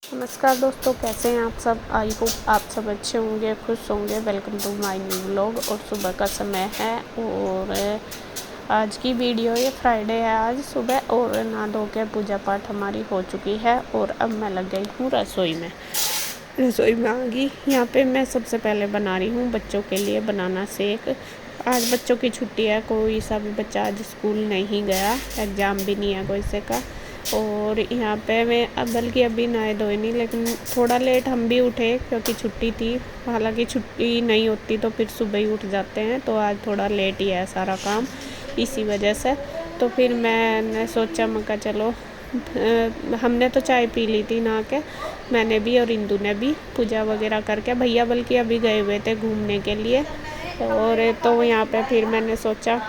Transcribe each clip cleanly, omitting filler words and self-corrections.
नमस्कार दोस्तों, कैसे हैं आप सब। आई होप आप सब अच्छे होंगे, खुश होंगे। Welcome to my new vlog. और सुबह का समय है और आज की वीडियो, ये फ्राइडे है आज सुबह, और नहा धो के पूजा पाठ हमारी हो चुकी है। और अब मैं लग गई हूँ रसोई में आ गई। यहाँ पे मैं सबसे पहले बना रही हूँ बच्चों के लिए बनाना शेक। आज बच्चों की छुट्टी है, कोई सा भी बच्चा आज स्कूल नहीं गया, एग्ज़ाम भी नहीं है कोई से का। और यहाँ पे मैं बल्कि अभी नहाए धोए नहीं, लेकिन थोड़ा लेट हम भी उठे क्योंकि छुट्टी थी। हालांकि छुट्टी नहीं होती तो फिर सुबह ही उठ जाते हैं, तो आज थोड़ा लेट ही है सारा काम इसी वजह से। तो फिर मैंने सोचा, मैं कहा चलो, हमने तो चाय पी ली थी नहा के, मैंने भी और इंदू ने भी पूजा वगैरह करके। भैया बल्कि अभी गए हुए थे घूमने के लिए। और तो यहाँ पे फिर मैंने सोचा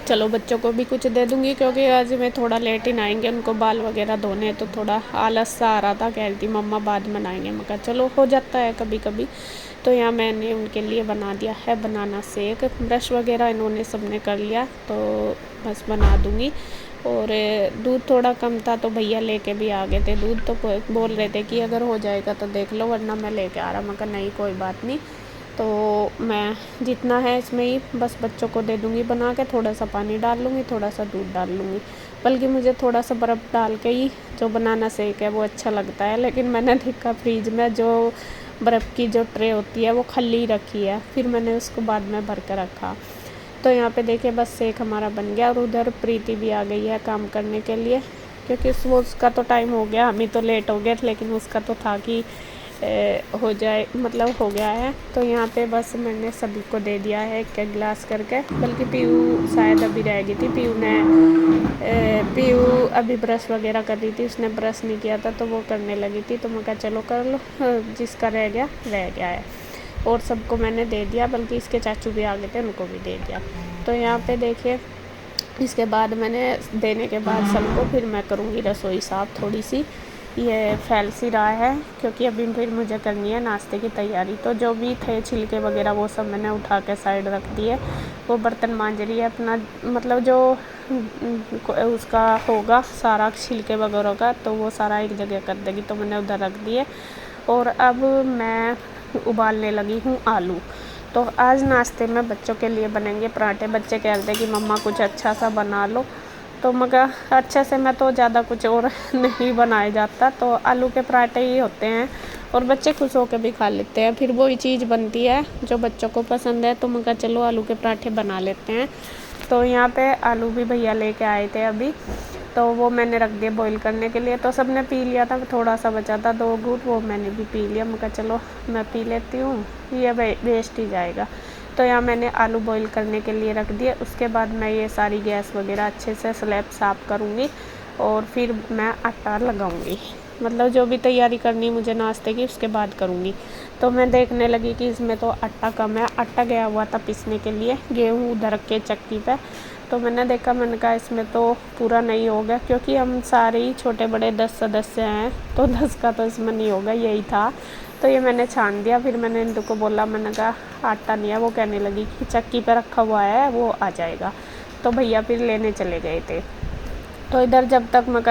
चलो बच्चों को भी कुछ दे दूँगी, क्योंकि आज मैं थोड़ा लेट ही नहाएंगे, उनको बाल वगैरह धोने, तो थोड़ा आलस सा आ रहा था। कह रही थी मम्मा बाद में नहाएंगे, मैं कहा चलो, हो जाता है कभी कभी। तो यहाँ मैंने उनके लिए बना दिया है बनाना शेक। ब्रश वगैरह इन्होंने सबने कर लिया, तो बस बना दूँगी। और दूध थोड़ा कम था तो भैया लेके भी आ गए थे दूध, तो बोल रहे थे कि अगर हो जाएगा तो देख लो, वरना मैं लेके आ रहा। मैं कहा नहीं कोई बात नहीं, तो मैं जितना है इसमें ही बस बच्चों को दे दूँगी बना के। थोड़ा सा पानी डाल लूँगी, थोड़ा सा दूध डाल लूँगी, बल्कि मुझे थोड़ा सा बर्फ़ डाल के ही जो बनाना शेक है वो अच्छा लगता है। लेकिन मैंने देखा फ्रिज में जो बर्फ़ की जो ट्रे होती है वो खाली रखी है, फिर मैंने उसको बाद में भर के रखा। तो यहाँ पे देखिए बस शेक हमारा बन गया। और उधर प्रीति भी आ गई है काम करने के लिए, क्योंकि उसका तो टाइम हो गया, हम ही तो लेट हो गए, लेकिन उसका तो था कि हो जाए, मतलब हो गया है। तो यहाँ पे बस मैंने सभी को दे दिया है एक एक गिलास करके। बल्कि पीयू शायद अभी रह गई थी, पीयू अभी ब्रश वगैरह कर रही थी, उसने ब्रश नहीं किया था तो वो करने लगी थी। तो मैं कहा चलो कर लो, जिसका रह गया है। और सबको मैंने दे दिया, बल्कि इसके चाचू भी आ गए थे, उनको भी दे दिया। तो यहाँ पे देखिए, इसके बाद मैंने देने के बाद सबको फिर मैं करूँगी रसोई साफ़ थोड़ी सी। ये फैल सी रहा है क्योंकि अभी फिर मुझे करनी है नाश्ते की तैयारी। तो जो भी थे छिलके वगैरह वो सब मैंने उठा के साइड रख दिए। वो बर्तन मांज रही है अपना, मतलब जो उसका होगा सारा छिलके वगैरह का, तो वो सारा एक जगह कर देगी, तो मैंने उधर रख दिए। और अब मैं उबालने लगी हूँ आलू। तो आज नाश्ते में बच्चों के लिए बनेंगे पराठे। बच्चे कह रहे थे कि मम्मा कुछ अच्छा सा बना लो, तो मगर अच्छे से मैं तो ज़्यादा कुछ और नहीं बनाया जाता, तो आलू के पराठे ही होते हैं और बच्चे खुश होकर भी खा लेते हैं। फिर वही चीज़ बनती है जो बच्चों को पसंद है, तो मगर चलो आलू के पराठे बना लेते हैं। तो यहाँ पे आलू भी भैया लेके आए थे अभी, तो वो मैंने रख दिया बॉईल करने के लिए। तो सबने पी लिया था, थोड़ा सा बचा था 2 घूंट, वो मैंने भी पी लिया। मैं कहा चलो मैं पी लेती हूँ, ये वेस्ट ही जाएगा। तो यहाँ मैंने आलू बॉईल करने के लिए रख दिए। उसके बाद मैं ये सारी गैस वगैरह अच्छे से स्लैब साफ़ करूँगी और फिर मैं आटा लगाऊँगी, मतलब जो भी तैयारी करनी मुझे नाश्ते की उसके बाद करूँगी। तो मैं देखने लगी कि इसमें तो आटा कम है। आटा गया हुआ था पीसने के लिए, गेहूँ उधर रख के चक्की पे। तो मैंने देखा, मैंने कहा इसमें तो पूरा नहीं होगा, क्योंकि हम सारे ही छोटे बड़े 10 सदस्य हैं, तो 10 का तो इसमें नहीं होगा, यही था। तो ये मैंने छान दिया। फिर मैंने इंदु को बोला, मैंने कहा आटा नहीं है। वो कहने लगी कि चक्की पे रखा हुआ है वो आ जाएगा। तो भैया फिर लेने चले गए थे। तो इधर जब तक मैं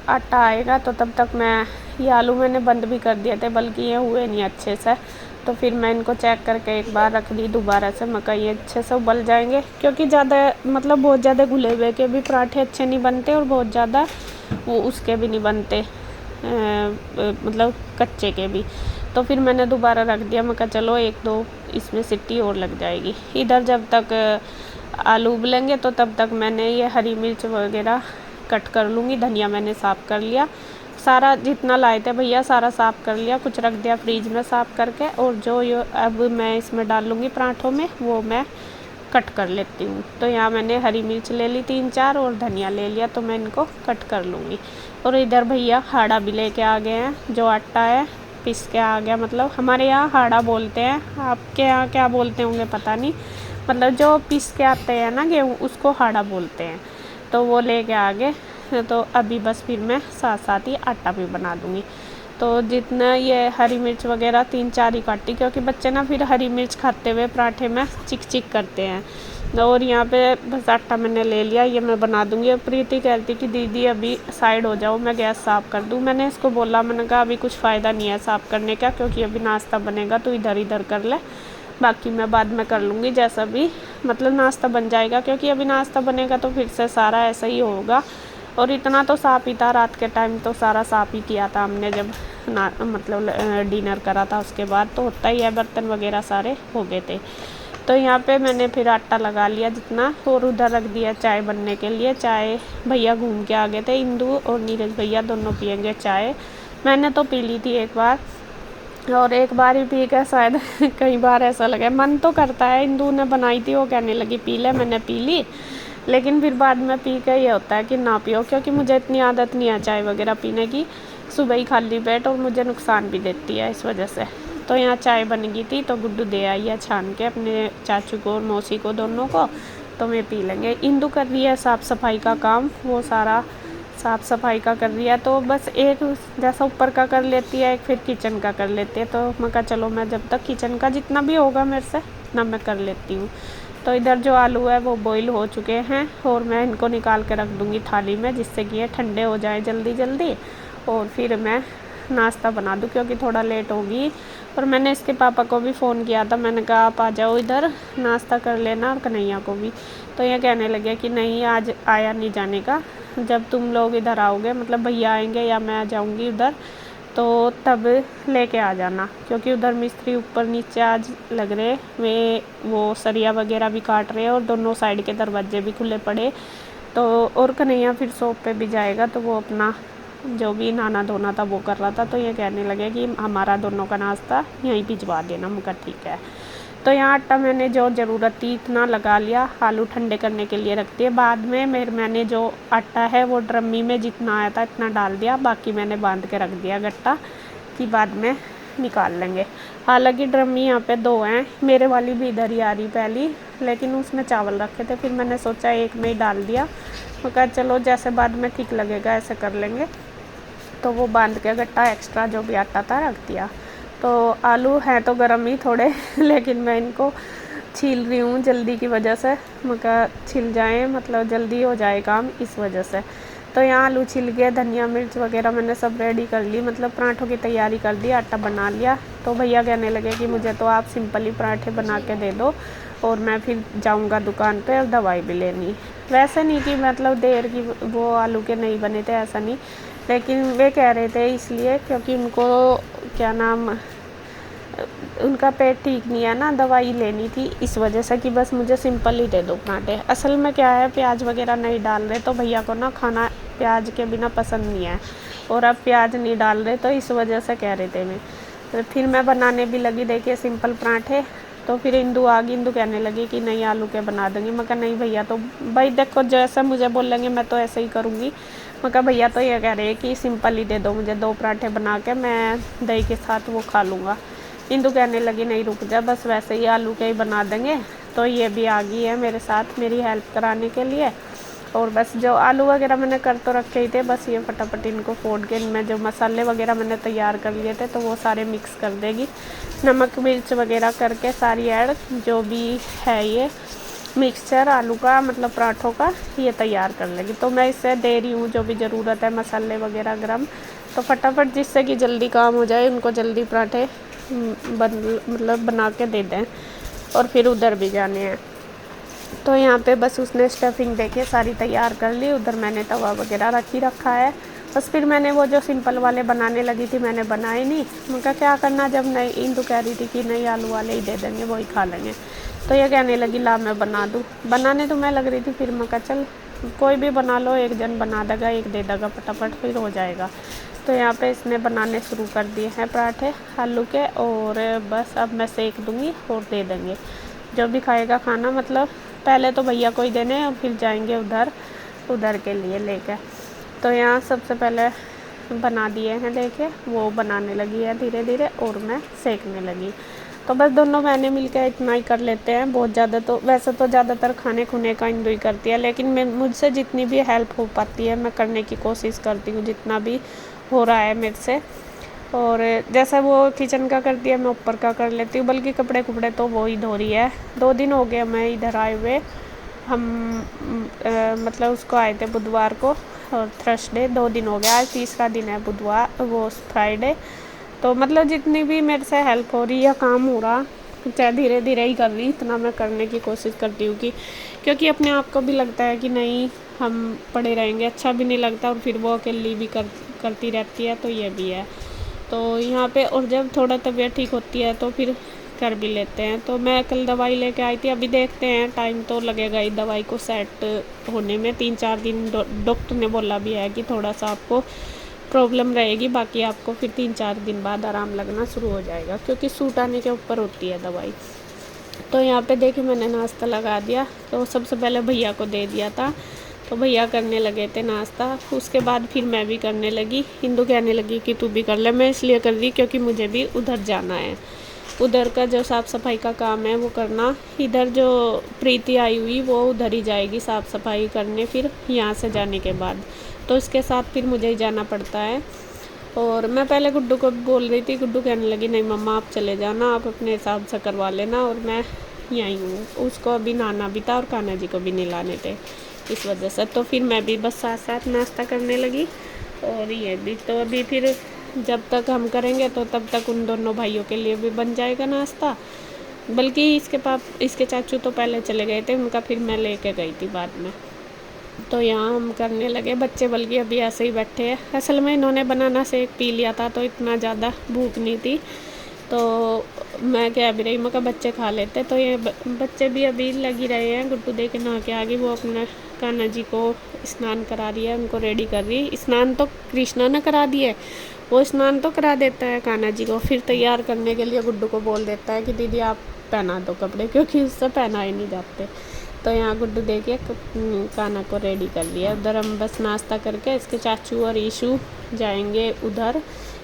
आटा आएगा तो तब तक मैं ये आलू मैंने बंद भी कर दिए थे, बल्कि ये हुए नहीं अच्छे से। तो फिर मैं इनको चेक करके एक बार रख दी दोबारा से। मैं कहा ये अच्छे से उबल जाएंगे, क्योंकि ज़्यादा मतलब बहुत ज़्यादा घुले हुए के भी पराठे अच्छे नहीं बनते और बहुत ज़्यादा वो उसके भी नहीं बनते, मतलब कच्चे के भी। तो फिर मैंने दोबारा रख दिया। मैं कहा चलो 1-2 इसमें सीटी और लग जाएगी। इधर जब तक आलू उबलेंगे तो तब तक मैंने ये हरी मिर्च वगैरह कट कर लूँगी। धनिया मैंने साफ़ कर लिया, सारा जितना लाए थे भैया सारा साफ़ कर लिया, कुछ रख दिया फ्रीज में साफ़ करके। और जो ये अब मैं इसमें डाल लूँगी पराठों में, वो मैं कट कर लेती हूँ। तो यहाँ मैंने हरी मिर्च ले ली 3-4 और धनिया ले लिया, तो मैं इनको कट कर लूँगी। और इधर भैया हाड़ा भी लेके आ गए हैं, जो आटा है पीस के आ गया। मतलब हमारे यहाँ हाड़ा बोलते हैं, आपके यहाँ क्या बोलते होंगे पता नहीं। मतलब जो पीस के आते हैं ना गेहूँ, उसको हाड़ा बोलते हैं। तो वो लेके आ गए। तो अभी बस फिर मैं साथ साथ ही आटा भी बना दूँगी। तो जितना ये हरी मिर्च वगैरह 3-4 ही काटी, क्योंकि बच्चे ना फिर हरी मिर्च खाते हुए पराठे में चिक चिक करते हैं, और यहाँ पे बस आटा मैंने ले लिया, ये मैं बना दूँगी। और प्रीति कहती कि दीदी अभी साइड हो जाओ, मैं गैस साफ़ कर दूँ। मैंने इसको बोला, मैंने कहा अभी कुछ फ़ायदा नहीं है साफ़ करने का, क्योंकि अभी नाश्ता बनेगा तो इधर इधर कर ले, बाकी मैं बाद में कर लूँगी जैसा भी मतलब नाश्ता बन जाएगा, क्योंकि अभी नाश्ता बनेगा तो फिर से सारा ऐसा ही होगा। और इतना तो साफ़ ही था, रात के टाइम तो सारा साफ़ ही किया था हमने, जब ना मतलब डिनर करा था उसके बाद तो होता ही है, बर्तन वगैरह सारे हो गए थे। तो यहाँ पे मैंने फिर आटा लगा लिया जितना, और उधर रख दिया चाय बनने के लिए। चाय भैया घूम के आ गए थे, इंदू और नीरज भैया दोनों पियेंगे चाय। मैंने तो पी ली थी एक बार, और एक बार ही पी के शायद कई बार ऐसा लगा, मन तो करता है। इंदू ने बनाई थी, वो कहने लगी पी ले, मैंने पी ली, लेकिन फिर बाद में पी के ये होता है कि ना पियो, क्योंकि मुझे इतनी आदत नहीं है चाय वगैरह पीने की सुबह ही खाली पेट, और मुझे नुकसान भी देती है इस वजह से। तो यहाँ चाय बन गई थी, तो गुड्डू दे आई है छान के अपने चाचू को और मौसी को, दोनों को, तो मैं पी लेंगे। इंदू कर रही है साफ़ सफाई का काम, वो सारा साफ़ सफाई का कर रही है, तो बस एक जैसा ऊपर का कर लेती है, एक फिर किचन का कर लेती है। तो मैं कहा चलो मैं जब तक किचन का जितना भी होगा मेरे से ना मैं कर लेती हूँ। तो इधर जो आलू है वो बॉईल हो चुके हैं, और मैं इनको निकाल के रख दूँगी थाली में, जिससे कि ये ठंडे हो जाए जल्दी जल्दी, और फिर मैं नाश्ता बना दूँ, क्योंकि थोड़ा लेट होगी। और मैंने इसके पापा को भी फ़ोन किया था, मैंने कहा आप आ जाओ इधर, नाश्ता कर लेना, और कन्हैया को भी। तो ये कहने लगे कि नहीं आज आया नहीं जाने का, जब तुम लोग इधर आओगे, मतलब भैया आएंगे या मैं आ जाऊँगी उधर, तो तब लेके आ जाना, क्योंकि उधर मिस्त्री ऊपर नीचे आज लग रहे, वे वो सरिया वगैरह भी काट रहे हैं, और दोनों साइड के दरवाजे भी खुले पड़े। तो और कन्हैया फिर शॉप पे भी जाएगा, तो वो अपना जो भी नहाना धोना था वो कर रहा था। तो ये कहने लगे कि हमारा दोनों का नाश्ता यहीं भिजवा देना। मैं कहा ठीक है। तो यहाँ आटा मैंने जो ज़रूरत थी इतना लगा लिया, आलू ठंडे करने के लिए रख दिए। बाद में मैंने जो आटा है वो ड्रमी में जितना आया था इतना डाल दिया, बाकी मैंने बांध के रख दिया गट्टा कि बाद में निकाल लेंगे। हालांकि ड्रमी यहाँ पे 2 हैं, मेरे वाली भी इधर ही आ रही पहली, लेकिन उसमें चावल रखे थे, फिर मैंने सोचा एक में ही डाल दिया। मैं कहा चलो जैसे बाद में ठीक लगेगा ऐसे कर लेंगे, तो वो बांध के गट्टा एक्स्ट्रा जो भी आटा था रख दिया। तो आलू हैं तो गर्म ही थोड़े लेकिन मैं इनको छील रही हूँ जल्दी की वजह से, मैं कहा छिल जाएँ, मतलब जल्दी हो जाए काम, इस वजह से। तो यहाँ आलू छिल गए, धनिया मिर्च वगैरह मैंने सब रेडी कर ली, मतलब पराठों की तैयारी कर दी, आटा बना लिया। तो भैया कहने लगे कि मुझे तो आप सिंपल ही पराठे बना के दे दो, और मैं फिर जाऊँगा दुकान पे और दवाई भी लेनी। वैसे नहीं कि मतलब देर की वो आलू के नहीं बने थे, ऐसा नहीं, लेकिन वे कह रहे थे इसलिए क्योंकि उनको क्या नाम उनका पेट ठीक नहीं है ना, दवाई लेनी थी, इस वजह से कि बस मुझे सिंपल ही दे दो पराठे। असल में क्या है, प्याज वगैरह नहीं डाल रहे, तो भैया को ना खाना प्याज के बिना पसंद नहीं है, और अब प्याज नहीं डाल रहे, तो इस वजह से कह रहे थे मैं। तो फिर मैं बनाने भी लगी, देखिए सिंपल पराठे। तो फिर इंदू आ गई, इंदू कहने लगी कि नहीं आलू के बना देंगे। मैं कहा नहीं भैया, तो भाई देखो जैसा मुझे बोलेंगे मैं तो ऐसे ही करूँगी। मैं कहा भैया तो ये कह रहे हैं कि सिंपल ही दे दो मुझे, 2 पराठे बना के मैं दही के साथ वो खा लूँगा। इंदू कहने लगी नहीं रुक जा, बस वैसे ही आलू के ही बना देंगे। तो ये भी आ गई है मेरे साथ मेरी हेल्प कराने के लिए। और बस जो आलू वगैरह मैंने कर तो रखे ही थे, बस ये फटाफट इनको फोड़ के इनमें जो मसाले वगैरह मैंने तैयार कर लिए थे तो वो सारे मिक्स कर देगी, नमक मिर्च वगैरह करके सारी ऐड, जो भी है ये मिक्सचर आलू का मतलब पराठों का, ये तैयार कर लेगी। तो मैं इससे दे रही हूँ जो भी ज़रूरत है मसाले वगैरह गरम, तो फटाफट जिससे कि जल्दी काम हो जाए, उनको जल्दी पराठे मतलब बना के दे दें, और फिर उधर भी जाने हैं। तो यहाँ पे बस उसने स्टफिंग देके सारी तैयार कर ली, उधर मैंने तवा वगैरह रख ही रखा है। बस फिर मैंने वो जो सिंपल वाले बनाने लगी थी मैंने बनाए नहीं, उनका क्या करना, जब नहीं इंदू कह रही थी कि नहीं आलू वाले ही दे देंगे वही खा लेंगे, तो ये कहने लगी ला मैं बना दूँ। बनाने तो मैं लग रही थी, फिर मैं कहा चल कोई भी बना लो, एक जन बना देगा एक दे देगा फटाफट फिर हो जाएगा। तो यहाँ पे इसने बनाने शुरू कर दिए हैं पराठे आलू के, और बस अब मैं सेक दूँगी और दे देंगे जो भी खाएगा खाना, मतलब पहले तो भैया को ही देने और फिर जाएंगे उधर के लिए लेकर। तो यहाँ सबसे पहले बना दिए हैं, देखिए वो बनाने लगी है धीरे धीरे और मैं सेकने लगी। तो बस दोनों बहनें मिलकर इतना ही कर लेते हैं, बहुत ज़्यादा तो वैसे तो ज़्यादातर खाने खुने का इंदू ही करती है, लेकिन मैं मुझसे जितनी भी हेल्प हो पाती है मैं करने की कोशिश करती हूँ, जितना भी हो रहा है मेरे से। और जैसा वो किचन का करती है मैं ऊपर का कर लेती हूँ, बल्कि कपड़े कुपड़े तो वो ही धो रही है। 2 दिन हो गए मैं इधर आए हुए, हम मतलब उसको आए थे बुधवार को और थर्सडे 2 दिन हो गया, आज तीसरा दिन है बुधवार वो फ्राइडे। तो मतलब जितनी भी मेरे से हेल्प हो रही या काम हो रहा, चाहे धीरे धीरे ही कर रही, इतना मैं करने की कोशिश करती हूँ कि क्योंकि अपने आप को भी लगता है कि नहीं हम पड़े रहेंगे अच्छा भी नहीं लगता, और फिर वो अकेली भी करती रहती है, तो ये भी है। तो यहाँ पे और जब थोड़ा तबीयत ठीक होती है तो फिर कर भी लेते हैं। तो मैं कल दवाई लेके आई थी, अभी देखते हैं, टाइम तो लगेगा ही दवाई को सेट होने में, 3-4 दिन डॉक्टर ने बोला भी है कि थोड़ा सा आपको प्रॉब्लम रहेगी, बाकी आपको फिर 3-4 दिन बाद आराम लगना शुरू हो जाएगा, क्योंकि सूट आने के ऊपर होती है दवाई। तो यहाँ पे देखिए मैंने नाश्ता लगा दिया, तो सबसे पहले भैया को दे दिया था, तो भैया करने लगे थे नाश्ता, उसके बाद फिर मैं भी करने लगी। हिंदू कहने लगी कि तू भी कर ले, मैं इसलिए कर दी क्योंकि मुझे भी उधर जाना है, उधर का जो साफ़ सफाई का काम है वो करना। इधर जो प्रीति आई हुई वो उधर ही जाएगी साफ़ सफाई करने फिर यहाँ से जाने के बाद, तो इसके साथ फिर मुझे ही जाना पड़ता है। और मैं पहले गुड्डू को बोल रही थी, गुड्डू कहने लगी नहीं मम्मा आप चले जाना, आप अपने हिसाब से करवा लेना, और मैं यहीं हूँ। उसको अभी नाना भी था और कान्हा जी को भी नहीं लाने थे, इस वजह से। तो फिर मैं भी बस साथ साथ नाश्ता करने लगी, और ये भी तो अभी फिर जब तक हम करेंगे तो तब तक उन दोनों भाइयों के लिए भी बन जाएगा नाश्ता। बल्कि इसके चाचू तो पहले चले गए थे, उनका फिर मैं लेके गई थी बाद में। तो यहाँ हम करने लगे, बच्चे बल्कि अभी ऐसे ही बैठे हैं। असल में इन्होंने बनाना शेक पी लिया था, तो इतना ज़्यादा भूख नहीं थी, तो मैं कह भी रही, मैं कहा बच्चे खा लेते। तो ये बच्चे भी अभी लगी रहे हैं, गुड्डू दे के नहा के आ गई, वो अपने कान्हा जी को स्नान करा रही है, उनको रेडी कर रही। स्नान तो कृष्णा ने करा दिया है, वो स्नान तो करा देता है कान्हा जी को, फिर तैयार करने के लिए गुड्डू को बोल देता है कि दीदी आप पहना दो कपड़े, क्योंकि उससे पहनाए नहीं जाते। तो यहाँ गुड्डू दे के कान्हा को रेडी कर लिया। उधर हम बस नाश्ता करके इसके चाचू और ईशू जाएंगे उधर।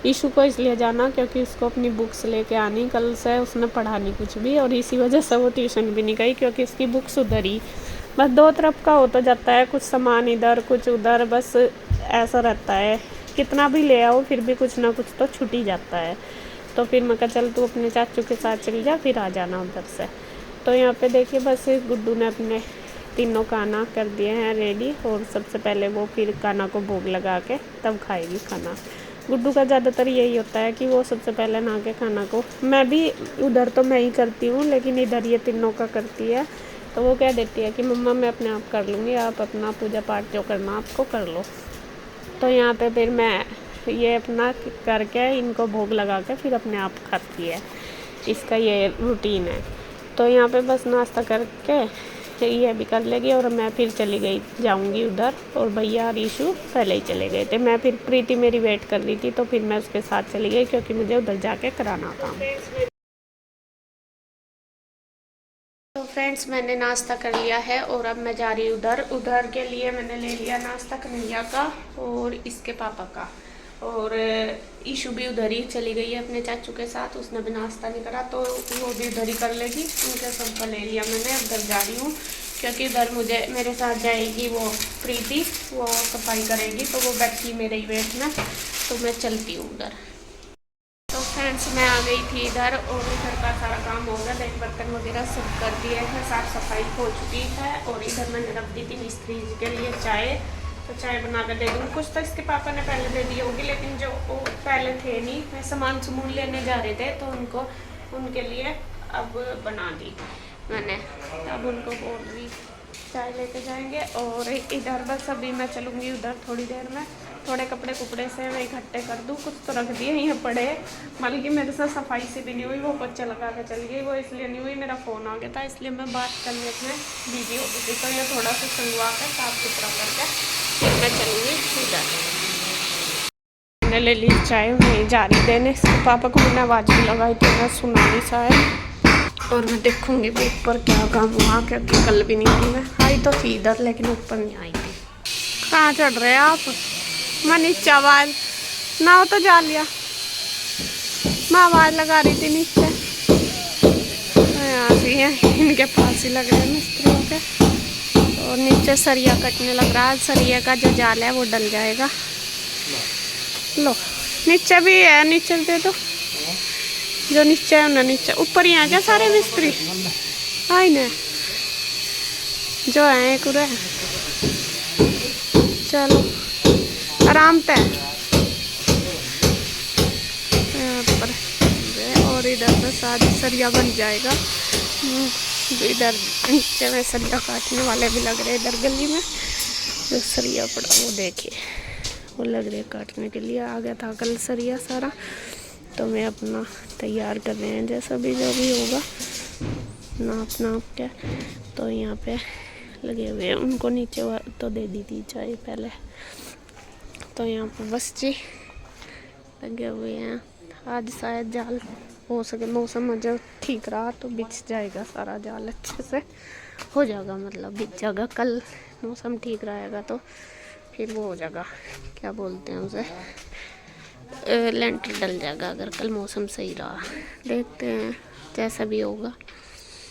ईशू को इसलिए जाना क्योंकि उसको अपनी बुक्स लेके आनी, कल से उसने पढ़ा नहीं कुछ भी, और इसी वजह से वो ट्यूशन भी नहीं गई, क्योंकि उसकी बुक्स उधर ही, बस 2 तरफ का हो तो जाता है, कुछ सामान इधर कुछ उधर, बस ऐसा रहता है। कितना भी ले आओ फिर भी कुछ ना कुछ तो छूट ही जाता है। तो फिर मैं कहा चल तू अपने चाचू के साथ चल जा, फिर आ जाना उधर से। तो यहाँ पे देखिए बस गुड्डू ने अपने तीनों खाना कर दिए हैं रेडी, और सबसे पहले वो फिर खाना को भोग लगा के तब खाएगी खाना। गुड्डू का ज़्यादातर यही होता है कि वो सबसे पहले नहा के खाना को, मैं भी उधर तो मैं ही करती हूँ, लेकिन इधर ये तीनों का करती है। तो वो कह देती है कि मम्मा मैं अपने आप कर लूँगी, आप अपना पूजा पाठ जो करना आपको कर लो। तो यहाँ पे फिर मैं ये अपना करके इनको भोग लगा के फिर अपने आप खाती है, इसका ये रूटीन है। तो यहाँ पे बस नाश्ता करके ये भी कर लेगी, और मैं फिर चली गई जाऊंगी उधर, और भैया और ईशू पहले ही चले गए थे। मैं फिर प्रीति मेरी वेट कर रही थी, तो फिर मैं उसके साथ चली गई, क्योंकि मुझे उधर जाके कराना था। तो फ्रेंड्स मैंने नाश्ता कर लिया है, और अब मैं जा रही हूँ उधर के लिए मैंने ले लिया नाश्ता कन्हैया का और इसके पापा का, और ईशू भी उधर ही चली गई है अपने चाचू के साथ, उसने भी नाश्ता नहीं करा, तो वो भी उधर ही कर लेगी। उनके सबका ले लिया मैंने, उधर जा रही हूँ, क्योंकि उधर मुझे मेरे साथ जाएगी वो प्रीति, वो सफाई करेगी, तो वो बैठी मेरे ही वेट में, तो मैं चलती हूँ उधर। तो फ्रेंड्स मैं आ गई थी इधर, और इधर का सारा काम हो गया, देख बर्तन वगैरह सब कर दिए हैं, साफ़ सफाई हो चुकी है, और इधर मैंने रख दी थी मिस्त्री जी के लिए चाय, तो चाय बना कर दे दूँगी। कुछ तो इसके पापा ने पहले दे दी होगी, लेकिन जो वो पहले थे नहीं, मैं सामान सुमून लेने जा रहे थे, तो उनके लिए अब बना दी मैंने। अब उनको बोल रही चाय लेके जाएंगे, और इधर बस अभी मैं चलूँगी उधर थोड़ी देर में, थोड़े कपड़े कुपड़े से मैं इकट्ठे कर दूँ, कुछ तो रख दिए यहाँ पड़े, बल्कि मेरे से सफाई से भी नहीं हुई, वो पोछा लगा के चली गई, वो इसलिए नहीं हुई, मेरा फ़ोन आ गया था, इसलिए मैं बात करने में बिजी हो गई थी। तो ये थोड़ा सा संगवा कर साफ सुथरा करके फिर मैं चलूँगी उधर। मैंने ले ली चाय, नहीं जा रही देने, इसके पापा को मैंने आवाज़ भी लगाई थी, मैं सुना नहीं शायद, और मैं देखूँगी भी ऊपर क्या काम हुआ, क्योंकि कल भी नहीं थी, मैं आई तो थी इधर लेकिन ऊपर नहीं आई थी। कहाँ चढ़ रहे हैं आप? मैं नीचे आवाज़ ना हो तो जा लिया, मैं आवाज़ लगा रही थी नीचे, यहाँ से हैं इनके पास ही लग रहे हैं मिस्त्रियों के, और नीचे सरिया कटने लग रहा है, सरिया का जो जाल है वो डल जाएगा। लो नीचे भी है, नीचे दे दो, जो नीचे है ना नीचे, ऊपर ही आ क्या सारे मिस्त्री आई ने जो है पूरा। चलो आराम पे यहाँ पर। और इधर तो शायद सरिया बन जाएगा। इधर नीचे में सरिया काटने वाले भी लग रहे इधर गली में। जो सरिया पड़ा वो देखिए, वो लग रहे काटने के लिए। आ गया था कल सरिया सारा, तो मैं अपना तैयार कर रहे हैं जैसा भी जो भी होगा नाप के। तो यहाँ पे लगे हुए हैं, उनको नीचे तो दे दी थी चाय पहले। तो यहाँ पर बस जी लगे हुए हैं। आज शायद जाल हो सके, मौसम जब ठीक रहा तो बिछ जाएगा सारा जाल, अच्छे से हो जाएगा, मतलब बिछ जाएगा। कल मौसम ठीक रहेगा तो फिर वो हो जाएगा, क्या बोलते हैं उसे, लेंटर डल जाएगा अगर कल मौसम सही रहा। देखते हैं जैसा भी होगा।